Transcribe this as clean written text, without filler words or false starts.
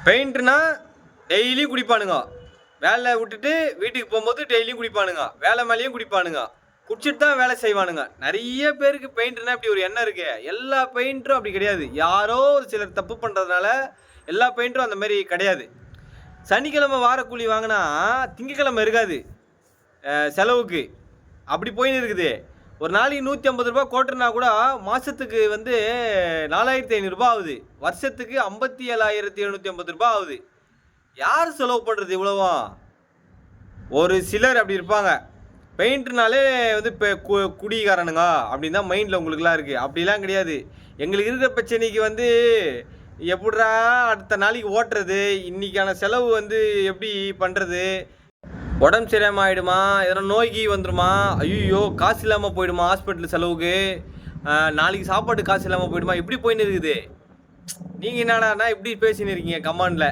பெயிண்ட்னா டெய்லியும் குடிப்பானுங்க. வேலை விட்டுட்டு வீட்டுக்கு போகும்போது டெய்லியும் குடிப்பானுங்க. வேலை மேலேயும் குடிப்பானுங்க. குடிச்சிட்டு தான் வேலை செய்வானுங்க. நிறைய பேருக்கு பெயிண்ட்னா இப்படி ஒரு எண்ணம் இருக்கு. எல்லா பெயிண்டரும் அப்படி கிடையாது. யாரோ ஒரு சிலர் தப்பு பண்ணுறதுனால எல்லா பெயிண்டரும் அந்த மாதிரி கிடையாது. சனிக்கிழமை வாரக்கூலி வாங்கினா திங்கக்கிழமை இருக்காது செலவுக்கு. அப்படி போயின்னு இருக்குது. ஒரு நாளைக்கு 150 ரூபா கோட்டுனா கூட மாதத்துக்கு வந்து 4500 ரூபா ஆகுது. வருஷத்துக்கு 57,750 ரூபா ஆகுது. யார் செலவு பண்ணுறது இவ்வளவா? ஒரு சிலர் அப்படி இருப்பாங்க. பெயிண்ட்னாலே வந்து இப்போ குடிகாரனுங்க அப்படின்னு தான் மைண்டில் உங்களுக்குலாம் இருக்குது. அப்படிலாம் கிடையாது. எங்களுக்கு இருக்கிற பிரச்சனைக்கு வந்து எப்படிரா அடுத்த நாளைக்கு ஓட்டுறது, இன்றைக்கான செலவு வந்து எப்படி பண்ணுறது, உடம்பு சரியாமல் ஆகிடுமா, எதனா நோய்க்கு வந்துடுமா, ஐயோ காசு இல்லாமல் போயிடுமா ஹாஸ்பிட்டல் செலவுக்கு, நாளைக்கு சாப்பாட்டு காசு இல்லாமல் போயிடுமா, இப்படி போயின்னு இருக்குது. நீங்கள் என்னடாண்ணா இப்படி பேசின்னு இருக்கீங்க கமாண்டில்.